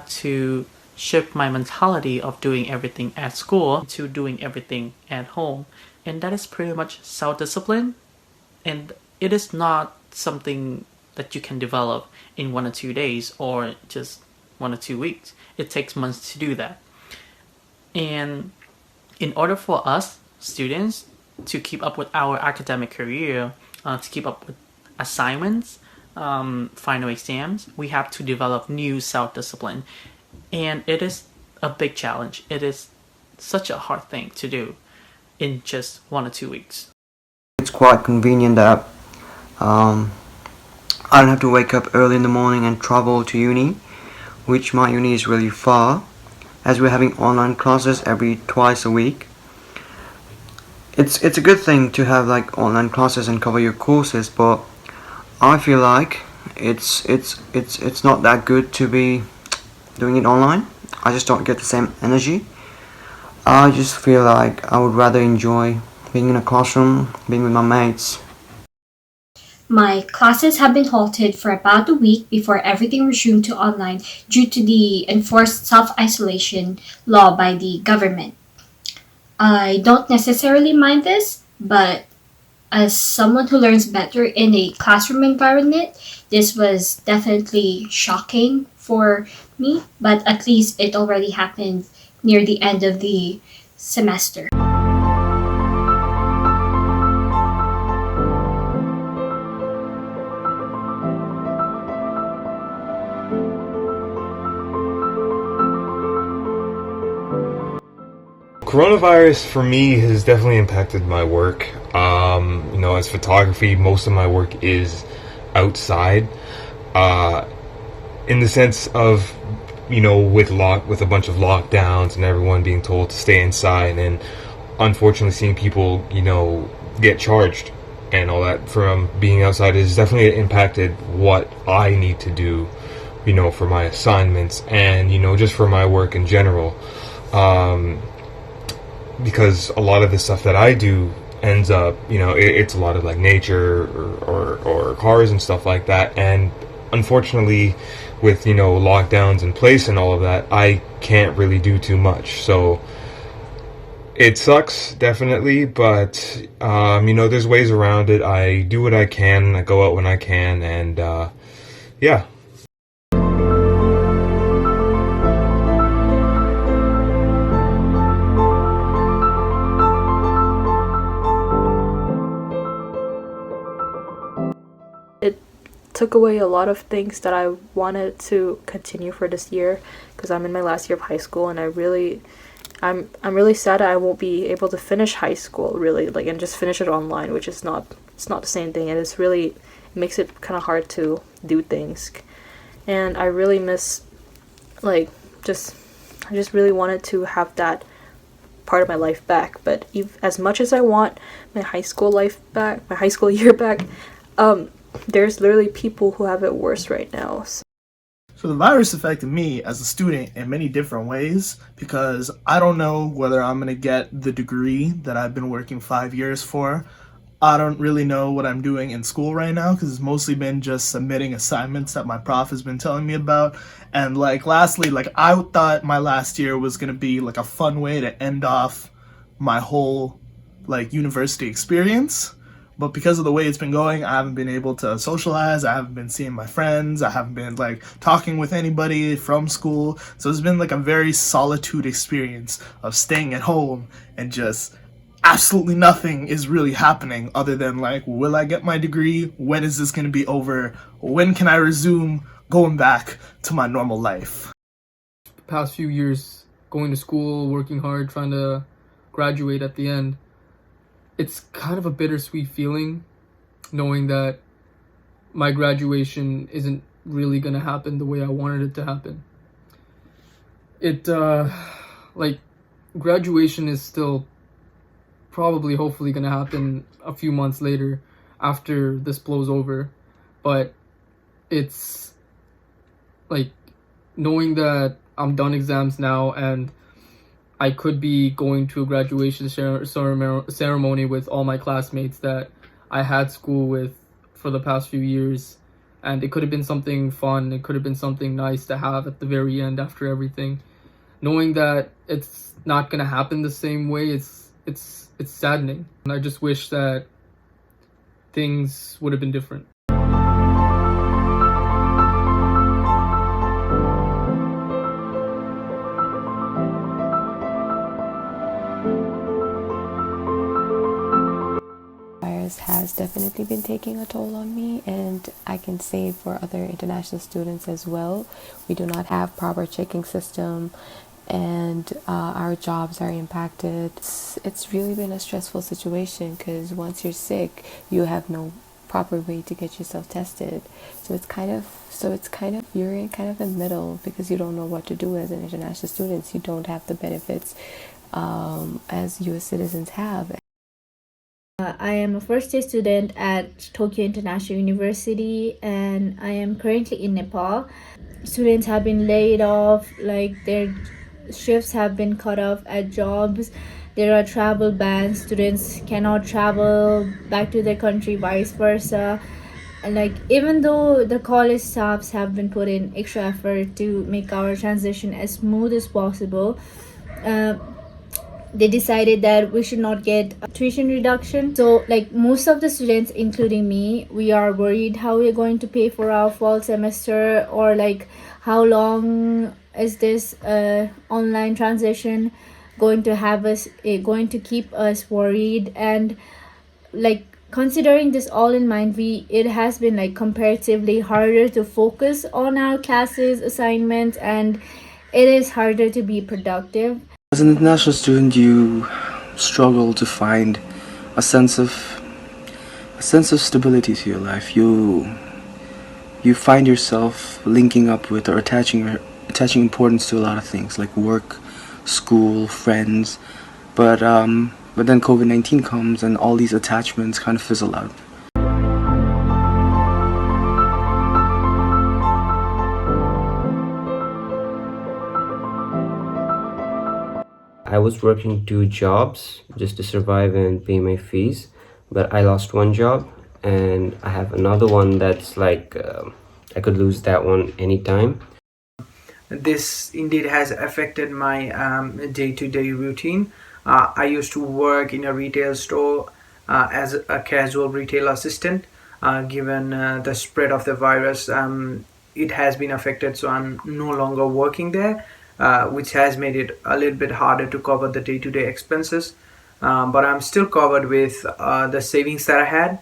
had to shift my mentality of doing everything at school to doing everything at home. And that is pretty much self-discipline. And it is not something that you can develop in 1 or 2 days or just 1 or 2 weeks. It takes months to do that. And in order for us students to keep up with our academic career, to keep up with assignments, final exams, we have to develop new self-discipline. And it is a big challenge. It is such a hard thing to do in just 1 or 2 weeks. It's quite convenient that I don't have to wake up early in the morning and travel to uni, which my uni is really far, as we're having online classes every twice a week. It's a good thing to have like online classes and cover your courses, but I feel like it's not that good to be doing it online. I just don't get the same energy. I just feel like I would rather enjoy being in a classroom, being with my mates. My classes have been halted for about a week before everything resumed to online due to the enforced self-isolation law by the government. I don't necessarily mind this, but as someone who learns better in a classroom environment, this was definitely shocking for me, but at least it already happened near the end of the semester. Coronavirus for me has definitely impacted my work. As photography, most of my work is outside. In the sense of, with a bunch of lockdowns and everyone being told to stay inside, and unfortunately seeing people, get charged and all that from being outside has definitely impacted what I need to do, for my assignments and, just for my work in general. Because a lot of the stuff that I do ends up, it's a lot of like nature or cars and stuff like that. And unfortunately, with, lockdowns in place and all of that, I can't really do too much. So it sucks, definitely, but, there's ways around it. I do what I can, I go out when I can, and, yeah. It took away a lot of things that I wanted to continue for this year, because I'm in my last year of high school, and I'm really sad that I won't be able to finish high school really, and just finish it online, which is it's not the same thing, and it makes it kind of hard to do things. And I really miss I just really wanted to have that part of my life back. But as much as I want my high school life back, my high school year back, there's literally people who have it worse right now. So the virus affected me as a student in many different ways, because I don't know whether I'm going to get the degree that I've been working 5 years for. I don't really know what I'm doing in school right now, because it's mostly been just submitting assignments that my prof has been telling me about. And lastly, I thought my last year was going to be a fun way to end off my whole university experience. But because of the way it's been going, I haven't been able to socialize, I haven't been seeing my friends, I haven't been talking with anybody from school. So it's been a very solitude experience of staying at home and just absolutely nothing is really happening other than will I get my degree? When is this going to be over? When can I resume going back to my normal life? The past few years, going to school, working hard, trying to graduate at the end, it's kind of a bittersweet feeling knowing that my graduation isn't really going to happen the way I wanted it to happen. Graduation is still probably, hopefully, going to happen a few months later after this blows over. But it's knowing that I'm done exams now and I could be going to a graduation ceremony with all my classmates that I had school with for the past few years. and it could have been something fun. It could have been something nice to have at the very end after everything. Knowing that it's not gonna happen the same way, it's saddening. And I just wish that things would have been different. Virus has definitely been taking a toll on me, and I can say for other international students as well. We do not have proper checking system, and our jobs are impacted. It's really been a stressful situation because once you're sick, you have no proper way to get yourself tested. So it's kind of you're in kind of the middle because you don't know what to do as an international student. You don't have the benefits as U.S. citizens have. I am a first year student at Tokyo International University, and I am currently in Nepal. Students have been laid off, like their shifts have been cut off at jobs. There are travel bans. Students cannot travel back to their country, vice versa. And like even though the college staffs have been put in extra effort to make our transition as smooth as possible, they decided that we should not get a tuition reduction. So like most of the students, including me, we are worried how we're going to pay for our fall semester, or like how long is this online transition going to keep us worried. And like considering this all in mind, it has been like comparatively harder to focus on our classes, assignments, and it is harder to be productive. As an international student, you struggle to find a sense of stability to your life. You find yourself linking up with or attaching importance to a lot of things like work, school, friends, but then COVID-19 comes and all these attachments kind of fizzle out. I was working 2 jobs just to survive and pay my fees, but I lost one job and I have another one that's like I could lose that one anytime. This indeed has affected my day-to-day routine. I used to work in a retail store as a casual retail assistant. Given the spread of the virus, it has been affected, so I'm no longer working there. Which has made it a little bit harder to cover the day-to-day expenses. But I'm still covered with the savings that I had.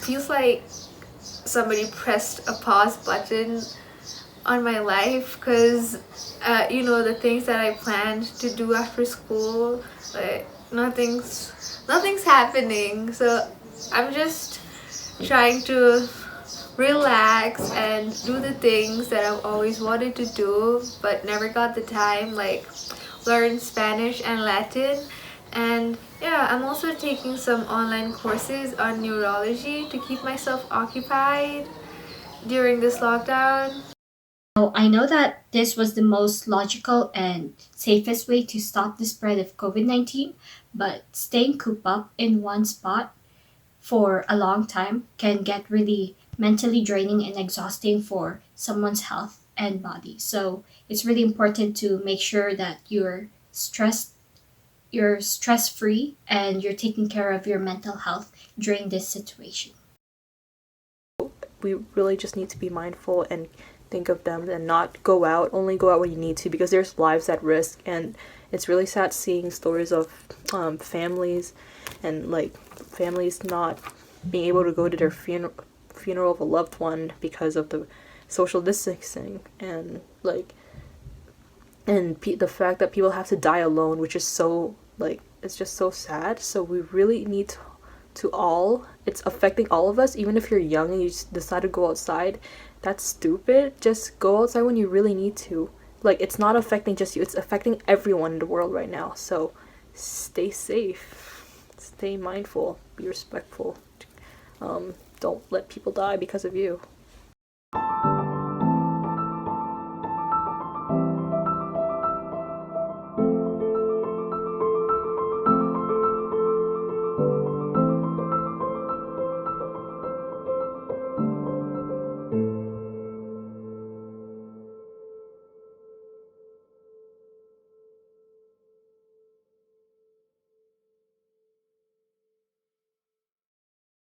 Feels like somebody pressed a pause button on my life, because the things that I planned to do after school, like nothing's happening. So I'm just trying to relax and do the things that I've always wanted to do but never got the time, like learn Spanish and Latin. And yeah, I'm also taking some online courses on neurology to keep myself occupied during this lockdown. I know that this was the most logical and safest way to stop the spread of COVID-19, but staying cooped up in one spot for a long time can get really mentally draining and exhausting for someone's health and body. So it's really important to make sure that you're stress-free and you're taking care of your mental health during this situation. We really just need to be mindful and think of them and not only go out when you need to, because there's lives at risk. And it's really sad seeing stories of families and like families not being able to go to their funeral of a loved one because of the social distancing, and the fact that people have to die alone, which is so it's just so sad. So we really need it's affecting all of us. Even if you're young and you decide to go outside, that's stupid. Just go outside when you really need to. Like, it's not affecting just you, it's affecting everyone in the world right now. So stay safe, stay mindful, be respectful. Don't let people die because of you.